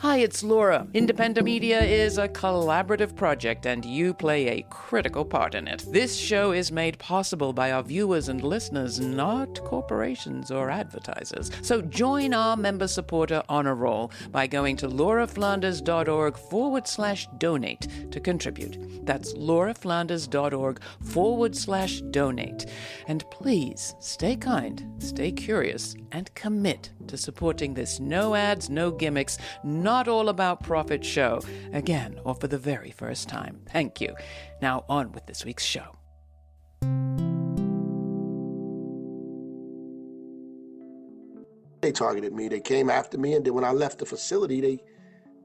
Hi, it's Laura. Independent media is a collaborative project, and you play a critical part in it. This show is made possible by our viewers and listeners, not corporations or advertisers. So join our member supporter honor roll by going to lauraflanders.org/donate to contribute. That's lauraflanders.org/donate. And please stay kind, stay curious, and commit to supporting this no ads, no gimmicks, not all about profit show, again, or for the very first time. Thank you. Now on with this week's show. They targeted me, they came after me, and then when I left the facility, they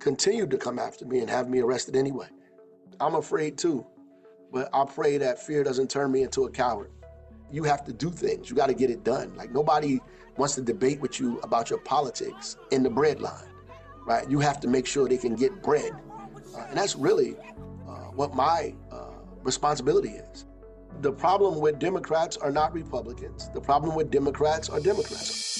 continued to come after me and have me arrested anyway. I'm afraid too, but I pray that fear doesn't turn me into a coward. You have to do things, you gotta get it done. Like, nobody wants to debate with you about your politics in the bread line, right? You have to make sure they can get bread. And that's really what my responsibility is. The problem with Democrats are not Republicans. The problem with Democrats are Democrats.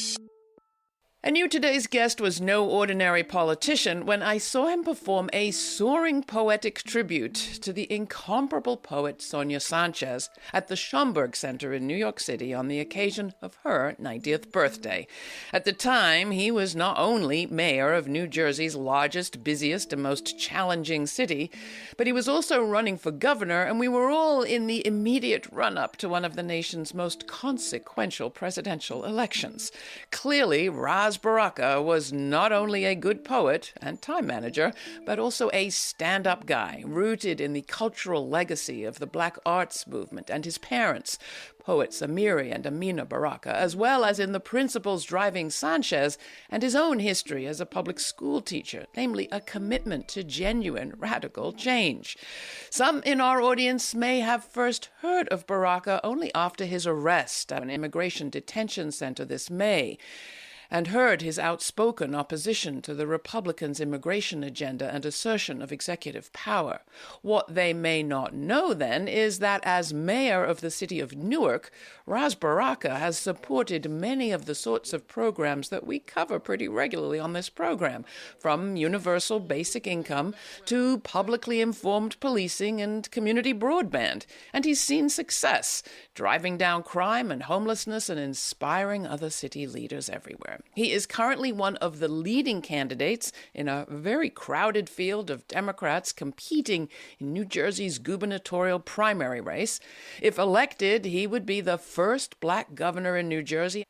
I knew today's guest was no ordinary politician when I saw him perform a soaring poetic tribute to the incomparable poet Sonia Sanchez at the Schomburg Center in New York City on the occasion of her 90th birthday. At the time, he was not only mayor of New Jersey's largest, busiest, and most challenging city, but he was also running for governor, and we were all in the immediate run-up to one of the nation's most consequential presidential elections. Clearly, Ras Baraka was not only a good poet and time manager, but also a stand-up guy, rooted in the cultural legacy of the Black arts movement and his parents, poets Amiri and Amina Baraka, as well as in the principles driving Sanchez and his own history as a public school teacher, namely a commitment to genuine radical change. Some in our audience may have first heard of Baraka only after his arrest at an immigration detention center this May, and heard his outspoken opposition to the Republicans' immigration agenda and assertion of executive power. What they may not know, then, is that as mayor of the city of Newark, Ras Baraka has supported many of the sorts of programs that we cover pretty regularly on this program, from universal basic income to publicly informed policing and community broadband. And he's seen success, driving down crime and homelessness and inspiring other city leaders everywhere. He is currently one of the leading candidates in a very crowded field of Democrats competing in New Jersey's gubernatorial primary race. If elected, he would be the first black governor in New Jersey.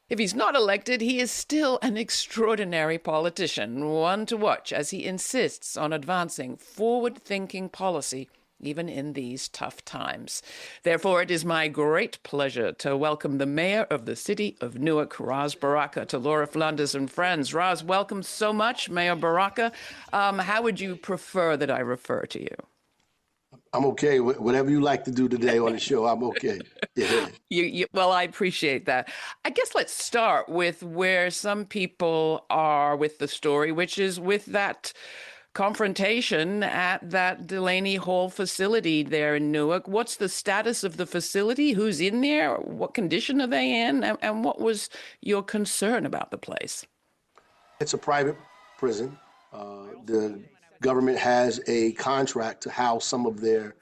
If he's not elected, he is still an extraordinary politician, one to watch as he insists on advancing forward-thinking policy even in these tough times. Therefore, it is my great pleasure to welcome the mayor of the city of Newark, Ras Baraka, to Laura Flanders and Friends. Ras, welcome so much, Mayor Baraka. How would you prefer that I refer to you? I'm okay. Whatever you like to do today on the show, I'm okay. Yeah. Well, I appreciate that. I guess let's start with where some people are with the story, which is with that confrontation at that Delaney Hall facility there in Newark. What's the status of the facility? Who's in there? What condition are they in? And what was your concern about the place? It's a private prison. The government has a contract to house some of their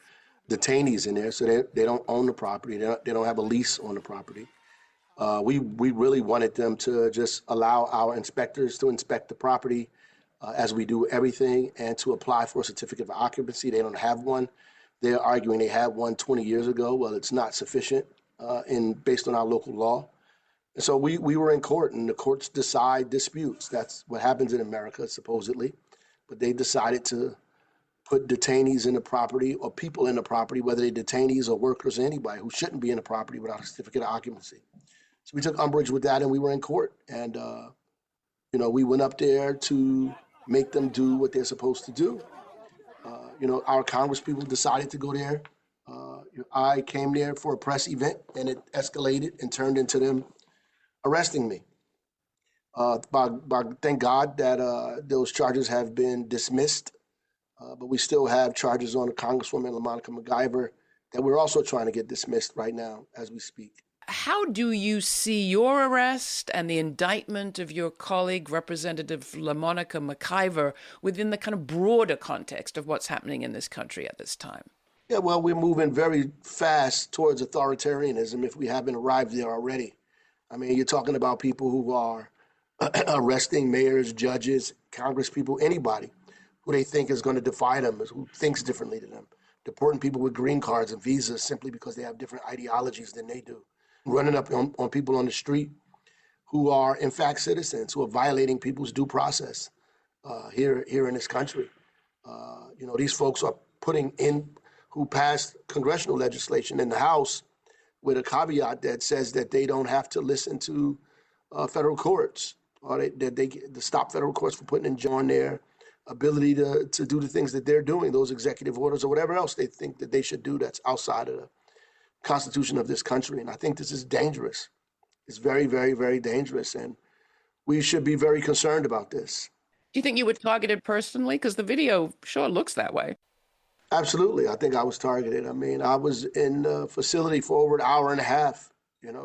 detainees in there, so they don't own the property. They don't have a lease on the property. We really wanted them to just allow our inspectors to inspect the property as we do everything, and to apply for a certificate of occupancy. They don't have one. They're arguing they had one 20 years ago. Well, it's not sufficient based on our local law. And so we were in court, and the courts decide disputes. That's what happens in America, supposedly. But they decided to put detainees in the property, or people in the property, whether they're detainees or workers or anybody who shouldn't be in the property without a certificate of occupancy. So we took umbrage with that, and we were in court. And, we went up there to make them do what they're supposed to do. Our congresspeople decided to go there. I came there for a press event, and it escalated and turned into them arresting me. Thank God that those charges have been dismissed, but we still have charges on the Congresswoman LaMonica MacGyver that we're also trying to get dismissed right now as we speak. How do you see your arrest and the indictment of your colleague, Representative LaMonica McIver, within the kind of broader context of what's happening in this country at this time? Yeah, well, we're moving very fast towards authoritarianism if we haven't arrived there already. I mean, you're talking about people who are arresting mayors, judges, congresspeople, anybody who they think is going to defy them, who thinks differently to them. Deporting people with green cards and visas simply because they have different ideologies than they do. Running up on people on the street who are, in fact, citizens, who are violating people's due process here in this country. These folks are who passed congressional legislation in the House with a caveat that says that they don't have to listen to federal courts, or that they to stop federal courts from putting on their ability to do the things that they're doing, those executive orders or whatever else they think that they should do that's outside of the Constitution of this country. And I think this is dangerous. It's very, very, very dangerous. And we should be very concerned about this. Do you think you were targeted personally? Because the video sure looks that way. Absolutely. I think I was targeted. I mean, I was in the facility for over an hour and a half,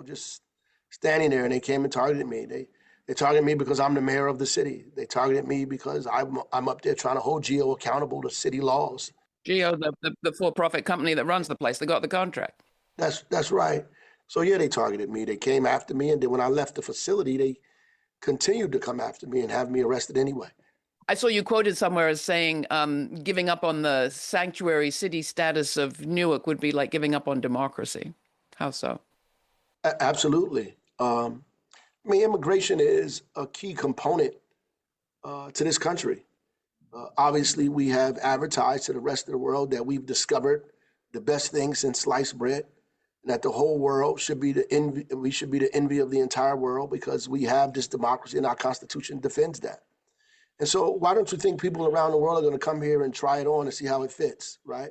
just standing there, and they came and targeted me. They targeted me because I'm the mayor of the city. They targeted me because I'm up there trying to hold GEO accountable to city laws. GEO, the for-profit company that runs the place, they got the contract. That's right. So yeah, they targeted me. They came after me, and then when I left the facility, they continued to come after me and have me arrested anyway. I saw you quoted somewhere as saying giving up on the sanctuary city status of Newark would be like giving up on democracy. How so? Absolutely. Immigration is a key component to this country. Obviously, we have advertised to the rest of the world that we've discovered the best thing since sliced bread, and that the whole world should be the envy. We should be the envy of the entire world because we have this democracy and our Constitution defends that. And so why don't you think people around the world are going to come here and try it on and see how it fits, right?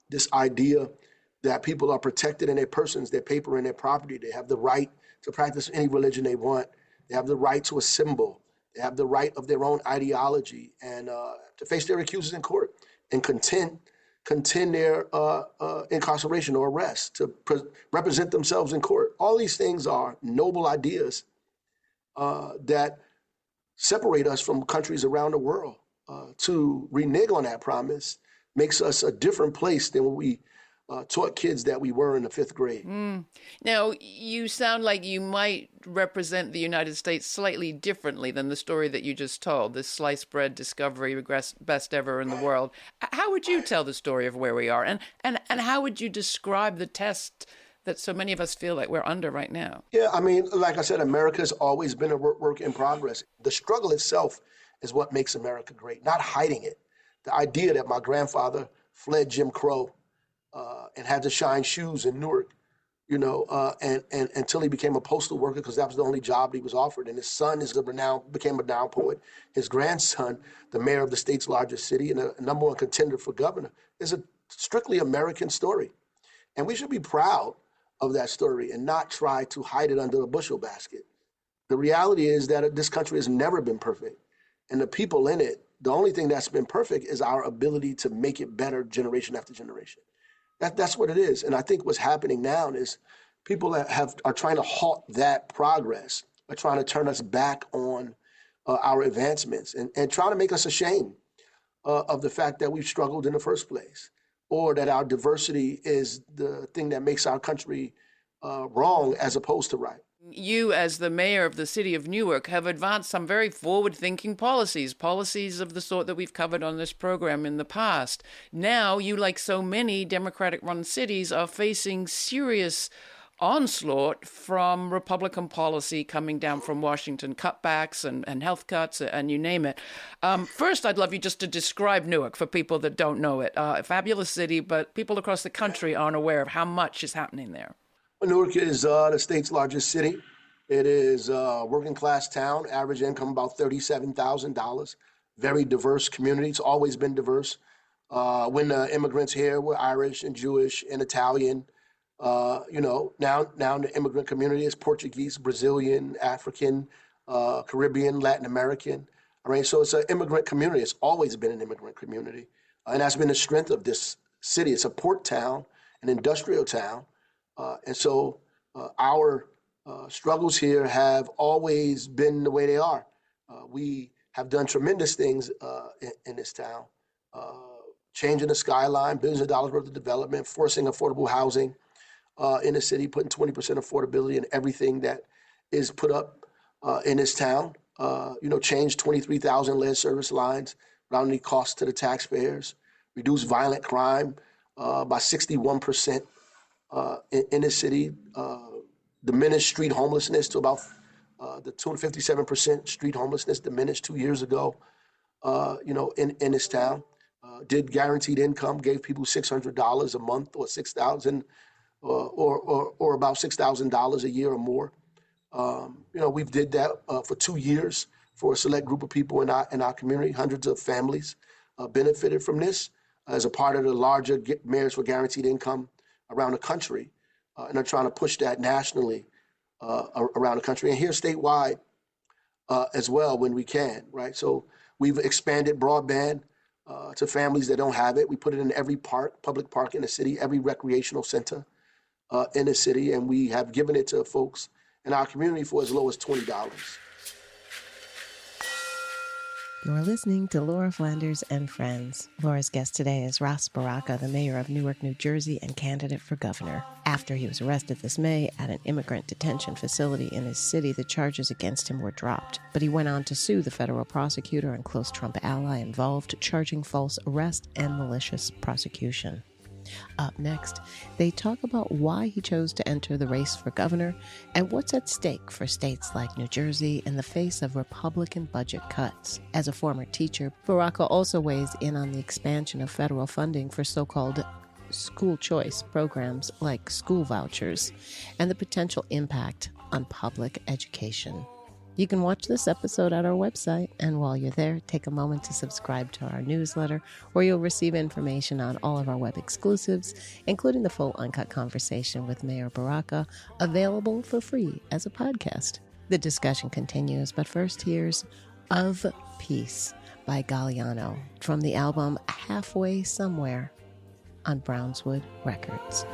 This idea that people are protected in their persons, their paper, and their property. They have the right to practice any religion they want. They have the right to assemble. They have the right of their own ideology and to face their accusers in court and contend their incarceration or arrest, to represent themselves in court. All these things are noble ideas that separate us from countries around the world. To renege on that promise makes us a different place than when we taught kids that we were in the fifth grade. Now, you sound like you might represent the United States slightly differently than the story that you just told, this sliced bread discovery, best ever in the world. How would you tell the story of where we are? And how would you describe the test that so many of us feel like we're under right now? Yeah, like I said, America's always been a work in progress. The struggle itself is what makes America great, not hiding it. The idea that my grandfather fled Jim Crow and had to shine shoes in Newark, and until he became a postal worker because that was the only job he was offered. And his son became a renowned poet. His grandson, the mayor of the state's largest city and a number one contender for governor, is a strictly American story. And we should be proud of that story and not try to hide it under a bushel basket. The reality is that this country has never been perfect. And the people in it, the only thing that's been perfect is our ability to make it better generation after generation. That's what it is. And I think what's happening now is people that are trying to halt that progress, are trying to turn us back on our advancements and trying to make us ashamed of the fact that we've struggled in the first place, or that our diversity is the thing that makes our country wrong as opposed to right. You, as the mayor of the city of Newark, have advanced some very forward-thinking policies of the sort that we've covered on this program in the past. Now, you, like so many Democratic-run cities, are facing serious onslaught from Republican policy coming down from Washington, cutbacks and health cuts, and you name it. First, I'd love you just to describe Newark for people that don't know it. A fabulous city, but people across the country aren't aware of how much is happening there. Newark is the state's largest city. It is a working class town, average income about $37,000. Very diverse community. It's always been diverse. When the immigrants here were Irish and Jewish and Italian, now the immigrant community is Portuguese, Brazilian, African, Caribbean, Latin American. All right, so it's an immigrant community. It's always been an immigrant community. And that's been the strength of this city. It's a port town, an industrial town. And so Our struggles here have always been the way they are. We have done tremendous things in this town, changing the skyline, billions of dollars worth of development, forcing affordable housing in the city, putting 20% affordability in everything that is put up in this town. Change 23,000 lead service lines, rounding costs to the taxpayers, reduce violent crime by 61% in the city, diminish street homelessness to about the 257% street homelessness diminished 2 years ago, in this town. Did guaranteed income, gave people $600 a month or $6,000 or about $6,000 a year or more. We've did that for 2 years for a select group of people in our community. Hundreds of families benefited from this as a part of the larger Mayors for Guaranteed Income around the country. And they're trying to push that nationally around the country and here statewide as well when we can, right? So we've expanded broadband to families that don't have it. We put it in every park, public park in the city, every recreational center in the city, and we have given it to folks in our community for as low as $20. You're listening to Laura Flanders and Friends. Laura's guest today is Ras Baraka, the mayor of Newark, New Jersey, and candidate for governor. After he was arrested this May at an immigrant detention facility in his city, the charges against him were dropped. But he went on to sue the federal prosecutor and close Trump ally involved, charging false arrest and malicious prosecution. Up next, they talk about why he chose to enter the race for governor and what's at stake for states like New Jersey in the face of Republican budget cuts. As a former teacher, Baraka also weighs in on the expansion of federal funding for so-called school choice programs like school vouchers and the potential impact on public education. You can watch this episode at our website, and while you're there, take a moment to subscribe to our newsletter, where you'll receive information on all of our web exclusives, including the full uncut conversation with Mayor Baraka, available for free as a podcast. The discussion continues, but first here's Of Peace by Galliano from the album Halfway Somewhere on Brownswood Records.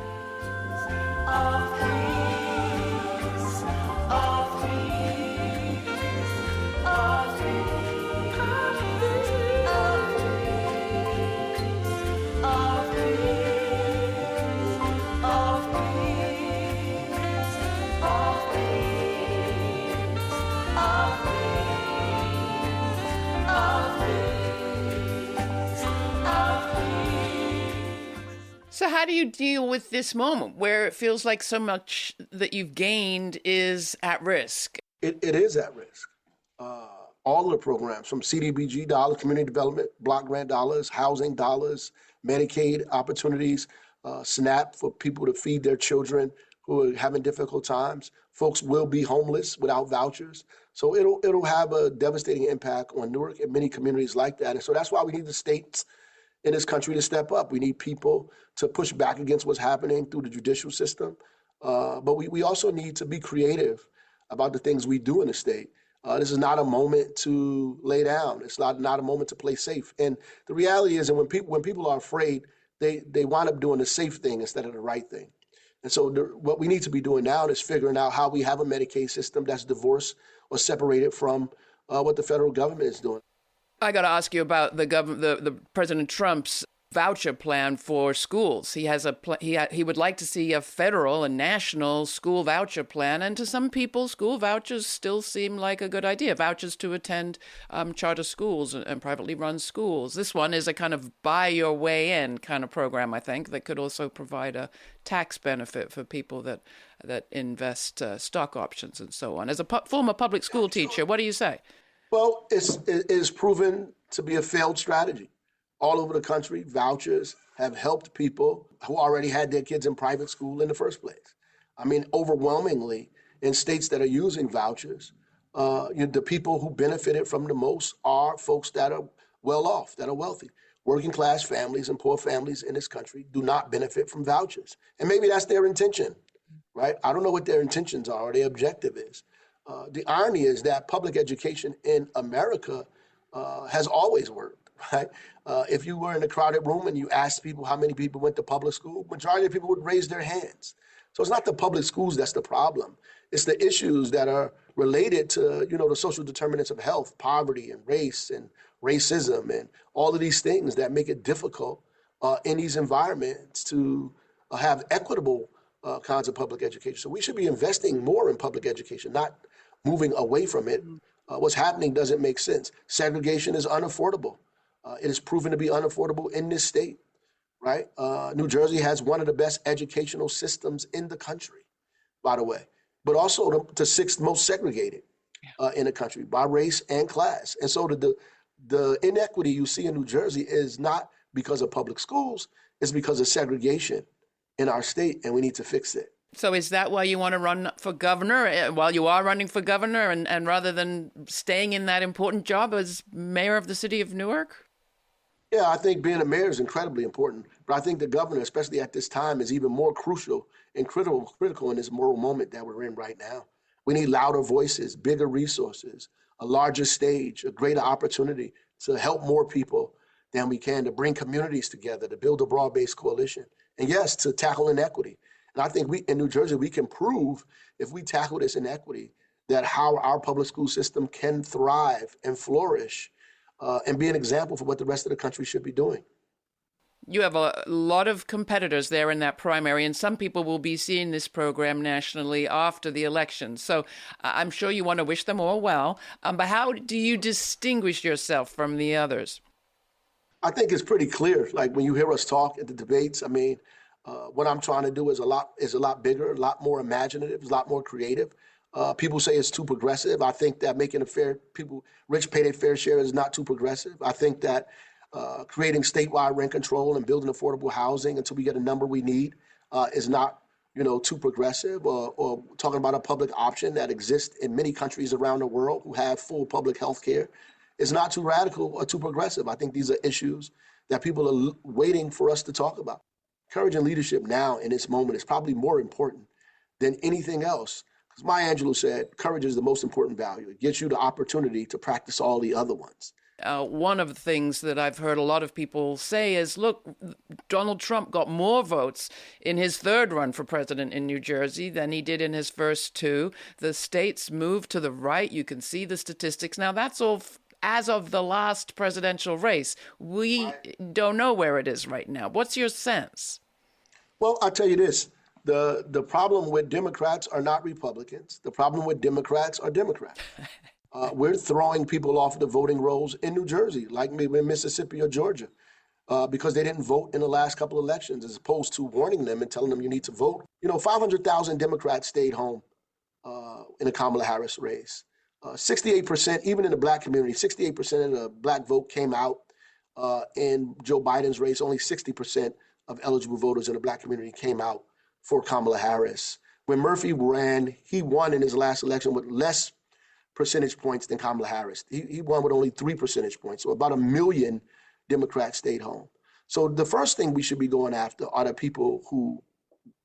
So how do you deal with this moment where it feels like so much that you've gained is at risk? It is at risk. All of the programs, from CDBG dollars, community development, block grant dollars, housing dollars, Medicaid opportunities, SNAP for people to feed their children who are having difficult times. Folks will be homeless without vouchers. So it'll have a devastating impact on Newark and many communities like that. And so that's why we need the states in this country to step up. We need people to push back against what's happening through the judicial system. But we also need to be creative about the things we do in the state. This is not a moment to lay down. It's not a moment to play safe. And the reality is that when people are afraid, they wind up doing the safe thing instead of the right thing. And so what we need to be doing now is figuring out how we have a Medicaid system that's divorced or separated from what the federal government is doing. I got to ask you about the President Trump's voucher plan for schools. He has he would like to see a federal and national school voucher plan, and to some people, school vouchers still seem like a good idea. Vouchers to attend charter schools and privately run schools. This one is a kind of buy your way in kind of program, I think, that could also provide a tax benefit for people that invest stock options and so on. As a former public school teacher, what do you say? Well, it is proven to be a failed strategy. All over the country, vouchers have helped people who already had their kids in private school in the first place. I mean, overwhelmingly, in states that are using vouchers, the people who benefited from the most are folks that are well off, that are wealthy. Working class families and poor families in this country do not benefit from vouchers. And maybe that's their intention, right? I don't know what their intentions are or their objective is. The irony is that public education in America has always worked, right? If you were in a crowded room and you asked people how many people went to public school, majority of people would raise their hands. So it's not the public schools that's the problem. It's the issues that are related to, the social determinants of health, poverty and race and racism and all of these things that make it difficult in these environments to have equitable kinds of public education. So we should be investing more in public education, not moving away from it. What's happening doesn't make sense. Segregation is unaffordable. It is proven to be unaffordable in this state, right? New Jersey has one of the best educational systems in the country, by the way, but also the sixth most segregated in the country by race and class. And so the inequity you see in New Jersey is not because of public schools, it's because of segregation in our state, and we need to fix it. So is that why you want to run for governor, while you are running for governor, and rather than staying in that important job as mayor of the city of Newark? Yeah, I think being a mayor is incredibly important, but I think the governor, especially at this time, is even more crucial and critical in this moral moment that we're in right now. We need louder voices, bigger resources, a larger stage, a greater opportunity to help more people than we can, to bring communities together, to build a broad-based coalition, and yes, to tackle inequity. And I think we in New Jersey, we can prove, if we tackle this inequity, that how our public school system can thrive and flourish and be an example for what the rest of the country should be doing. You have a lot of competitors there in that primary, and some people will be seeing this program nationally after the election. So I'm sure you want to wish them all well. But how do you distinguish yourself from the others? I think it's pretty clear. Like when you hear us talk at the debates, I mean, what I'm trying to do is a lot bigger, a lot more imaginative, a lot more creative. People say it's too progressive. I think that making rich pay their fair share is not too progressive. I think that creating statewide rent control and building affordable housing until we get a number we need is not, too progressive. Or talking about a public option that exists in many countries around the world who have full public health care is not too radical or too progressive. I think these are issues that people are waiting for us to talk about. Courage and leadership now in this moment is probably more important than anything else. As Maya Angelou said, courage is the most important value. It gets you the opportunity to practice all the other ones. One of the things that I've heard a lot of people say is, look, Donald Trump got more votes in his third run for president in New Jersey than he did in his first two. The states moved to the right. You can see the statistics. Now, that's all as of the last presidential race. We don't know where it is right now. What's your sense? Well, I'll tell you this. The problem with Democrats are not Republicans. The problem with Democrats are Democrats. We're throwing people off the voting rolls in New Jersey, like maybe in Mississippi or Georgia, because they didn't vote in the last couple of elections, as opposed to warning them and telling them you need to vote. 500,000 Democrats stayed home in the Kamala Harris race. 68%, even in the black community, 68% of the black vote came out in Joe Biden's race. Only 60% of eligible voters in the black community came out for Kamala Harris. When Murphy ran, he won in his last election with less percentage points than Kamala Harris. He won with only 3 percentage points. So about 1 million Democrats stayed home. So the first thing we should be going after are the people who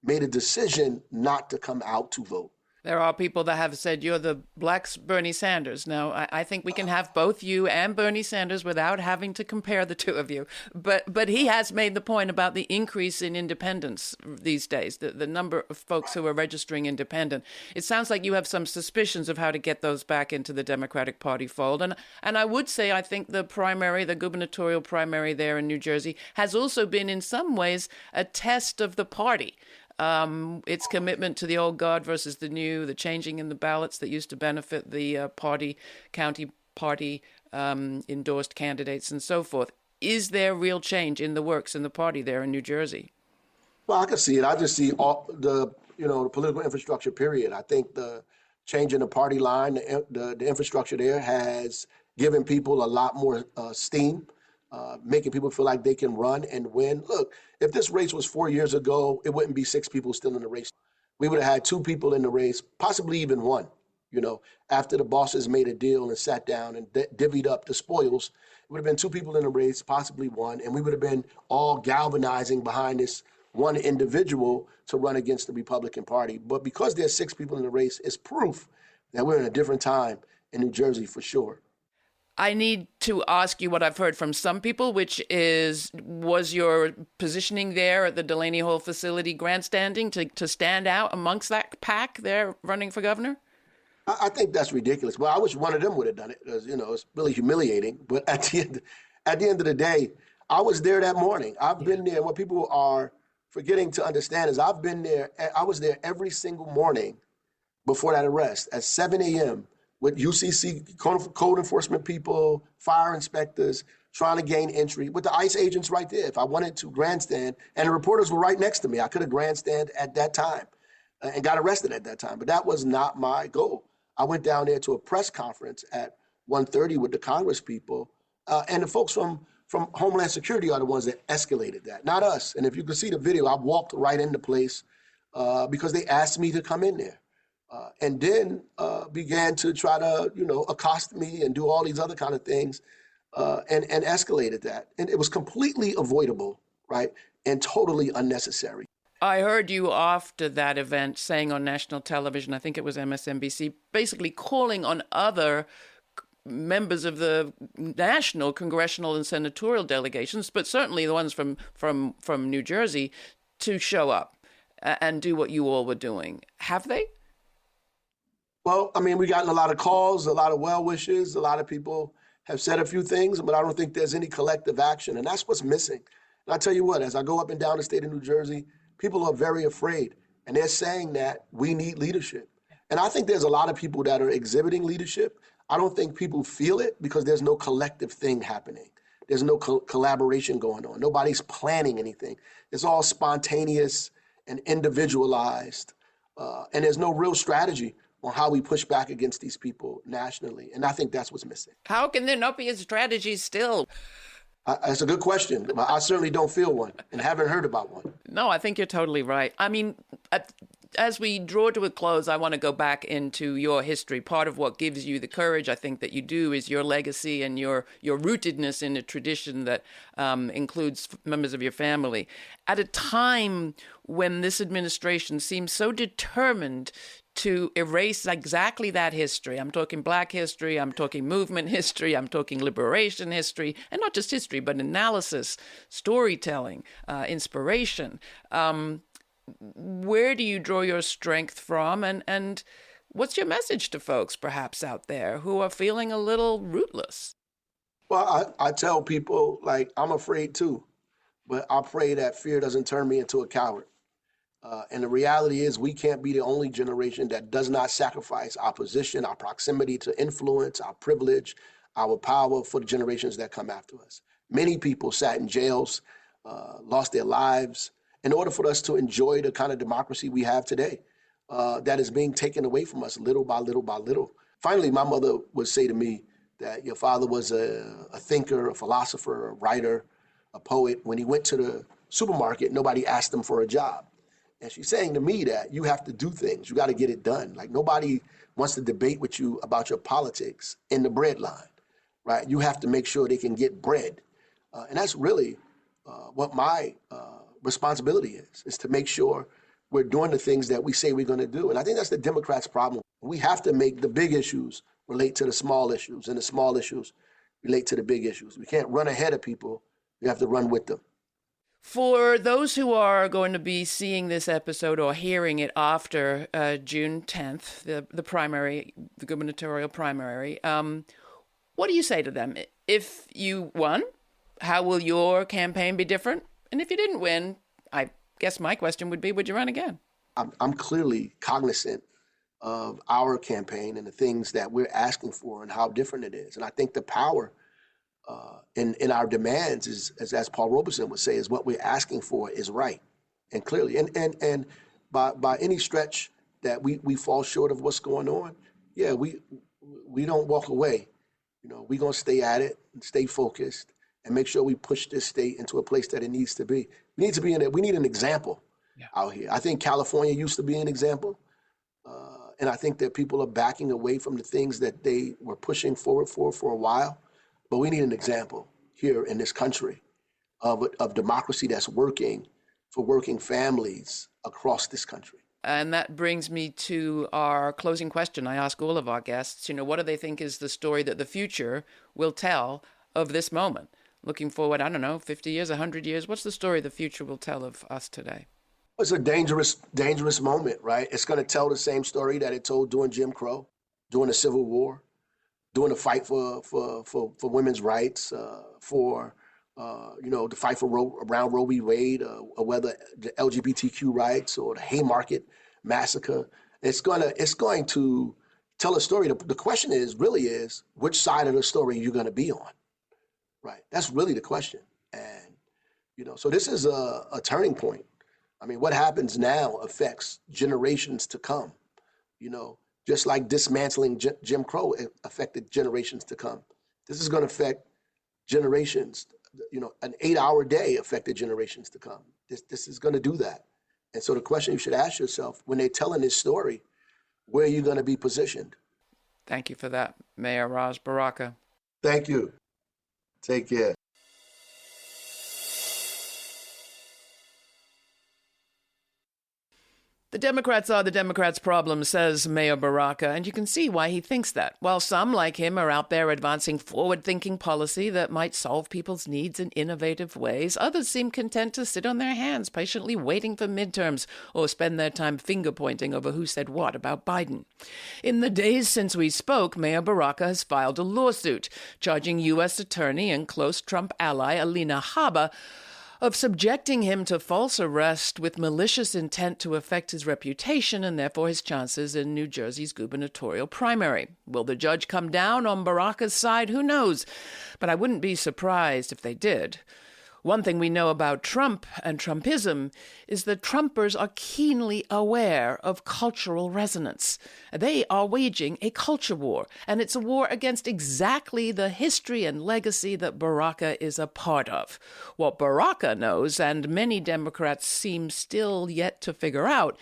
made a decision not to come out to vote. There are people that have said you're the black Bernie Sanders. Now, I think we can have both you and Bernie Sanders without having to compare the two of you. But he has made the point about the increase in independence these days, the number of folks who are registering independent. It sounds like you have some suspicions of how to get those back into the Democratic Party fold. And I would say I think the gubernatorial primary there in New Jersey has also been in some ways a test of the party. Its commitment to the old guard versus the new, the changing in the ballots that used to benefit the county party endorsed candidates and so forth. Is there real change in the works in the party there in New Jersey? Well, I can see it. I just see all the political infrastructure, period. I think the change in the party line, the infrastructure there has given people a lot more steam. Making people feel like they can run and win. Look, if this race was 4 years ago, it wouldn't be 6 people still in the race. We would have had 2 people in the race, possibly even 1, after the bosses made a deal and sat down and divvied up the spoils. It would have been 2 people in the race, possibly 1, and we would have been all galvanizing behind this one individual to run against the Republican Party. But because there's 6 people in the race, it's proof that we're in a different time in New Jersey for sure. I need to ask you what I've heard from some people, which is, was your positioning there at the Delaney Hall facility grandstanding to stand out amongst that pack there running for governor? I think that's ridiculous. Well, I wish one of them would have done it, because, it's really humiliating. But at the end of the day, I was there that morning. I've been there. What people are forgetting to understand is I've been there. I was there every single morning before that arrest at 7 a.m. with UCC code enforcement people, fire inspectors, trying to gain entry with the ICE agents right there. If I wanted to grandstand, and the reporters were right next to me, I could have grandstand at that time and got arrested at that time. But that was not my goal. I went down there to a press conference at 1:30 with the Congress people, and the folks from Homeland Security are the ones that escalated that, not us. And if you can see the video, I walked right into place because they asked me to come in there. And then began to try to, accost me and do all these other kind of things and escalated that. And it was completely avoidable, right, and totally unnecessary. I heard you after that event saying on national television, I think it was MSNBC, basically calling on other members of the national, congressional, and senatorial delegations, but certainly the ones from New Jersey, to show up and do what you all were doing. Have they? Well, I mean, we gotten a lot of calls, a lot of well wishes. A lot of people have said a few things, but I don't think there's any collective action. And that's what's missing. And I tell you what, as I go up and down the state of New Jersey, people are very afraid. And they're saying that we need leadership. And I think there's a lot of people that are exhibiting leadership. I don't think people feel it because there's no collective thing happening. There's no collaboration going on. Nobody's planning anything. It's all spontaneous and individualized. And there's no real strategy on how we push back against these people nationally. And I think that's what's missing. How can there not be a strategy still? That's a good question. I certainly don't feel one and haven't heard about one. No, I think you're totally right. I mean, as we draw to a close, I want to go back into your history. Part of what gives you the courage, I think, that you do is your legacy and your rootedness in a tradition that includes members of your family. At a time when this administration seems so determined to erase exactly that history. I'm talking Black history, I'm talking movement history, I'm talking liberation history, and not just history, but analysis, storytelling, inspiration. Where do you draw your strength from? And what's your message to folks perhaps out there who are feeling a little rootless? Well, I tell people, I'm afraid too, but I pray that fear doesn't turn me into a coward. And the reality is we can't be the only generation that does not sacrifice our position, our proximity to influence, our privilege, our power for the generations that come after us. Many people sat in jails, lost their lives in order for us to enjoy the kind of democracy we have today that is being taken away from us little by little by little. Finally, my mother would say to me that your father was a thinker, a philosopher, a writer, a poet. When he went to the supermarket, nobody asked him for a job. And she's saying to me that you have to do things. You got to get it done. Nobody wants to debate with you about your politics in the bread line, right? You have to make sure they can get bread. And that's really what my responsibility is to make sure we're doing the things that we say we're going to do. And I think that's the Democrats' problem. We have to make the big issues relate to the small issues, and the small issues relate to the big issues. We can't run ahead of people. We have to run with them. For those who are going to be seeing this episode or hearing it after June 10th, the primary, the gubernatorial primary, what do you say to them? If you won, how will your campaign be different? And if you didn't win, I guess my question would be, would you run again? I'm clearly cognizant of our campaign and the things that we're asking for and how different it is. And I think the power in our demands is, as Paul Robeson would say, is what we're asking for is right and clearly. And by any stretch that we fall short of what's going on, yeah, we don't walk away. We're going to stay at it and stay focused and make sure we push this state into a place that it needs to be. We need to be in it. We need an example out here. I think California used to be an example. And I think that people are backing away from the things that they were pushing forward for a while. But we need an example here in this country of democracy that's working for working families across this country. And that brings me to our closing question. I ask all of our guests, what do they think is the story that the future will tell of this moment? Looking forward, 50 years, 100 years, what's the story the future will tell of us today? It's a dangerous moment, right? It's going to tell the same story that it told during Jim Crow, during the Civil War, during the fight for women's rights, the fight for around Roe v. Wade, or whether the LGBTQ rights or the Haymarket massacre. It's going to tell a story. The question is which side of the story you're going to be on, right? That's really the question. And so this is a turning point. I mean, what happens now affects generations to come. Just like dismantling Jim Crow affected generations to come. This is going to affect generations. An 8-hour day affected generations to come. This is going to do that. And so the question you should ask yourself when they're telling this story, where are you going to be positioned? Thank you for that, Mayor Ras Baraka. Thank you. Take care. The Democrats are the Democrats' problem, says Mayor Baraka, and you can see why he thinks that. While some, like him, are out there advancing forward-thinking policy that might solve people's needs in innovative ways, others seem content to sit on their hands, patiently waiting for midterms, or spend their time finger-pointing over who said what about Biden. In the days since we spoke, Mayor Baraka has filed a lawsuit charging U.S. Attorney and close Trump ally Alina Habba of subjecting him to false arrest with malicious intent to affect his reputation and therefore his chances in New Jersey's gubernatorial primary. Will the judge come down on Baraka's side? Who knows? But I wouldn't be surprised if they did. One thing we know about Trump and Trumpism is that Trumpers are keenly aware of cultural resonance. They are waging a culture war, and it's a war against exactly the history and legacy that Baraka is a part of. What Baraka knows, and many Democrats seem still yet to figure out,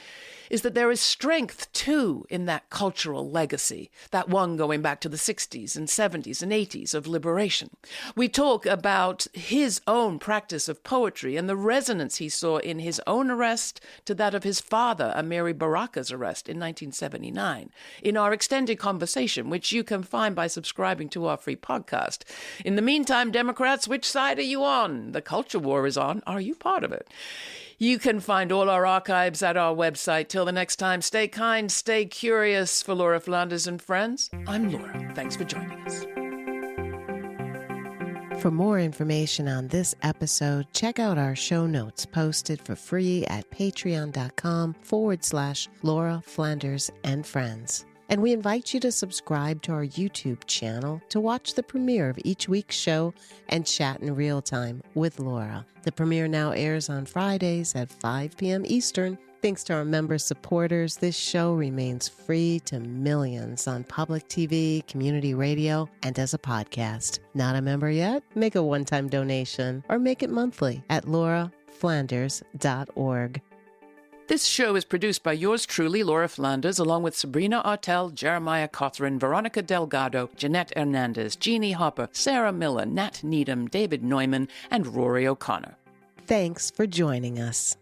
is that there is strength, too, in that cultural legacy, that one going back to the 60s and 70s and 80s of liberation. We talk about his own practice of poetry and the resonance he saw in his own arrest to that of his father, Amiri Baraka's arrest in 1979, in our extended conversation, which you can find by subscribing to our free podcast. In the meantime, Democrats, which side are you on? The culture war is on. Are you part of it? You can find all our archives at our website. Till the next time, stay kind, stay curious. For Laura Flanders and friends, I'm Laura. Thanks for joining us. For more information on this episode, check out our show notes posted for free at patreon.com/Laura Flanders and Friends. And we invite you to subscribe to our YouTube channel to watch the premiere of each week's show and chat in real time with Laura. The premiere now airs on Fridays at 5 p.m. Eastern. Thanks to our member supporters, this show remains free to millions on public TV, community radio, and as a podcast. Not a member yet? Make a one-time donation or make it monthly at lauraflanders.org. This show is produced by yours truly, Laura Flanders, along with Sabrina Artel, Jeremiah Cothran, Veronica Delgado, Jeanette Hernandez, Jeannie Hopper, Sarah Miller, Nat Needham, David Neumann, and Rory O'Connor. Thanks for joining us.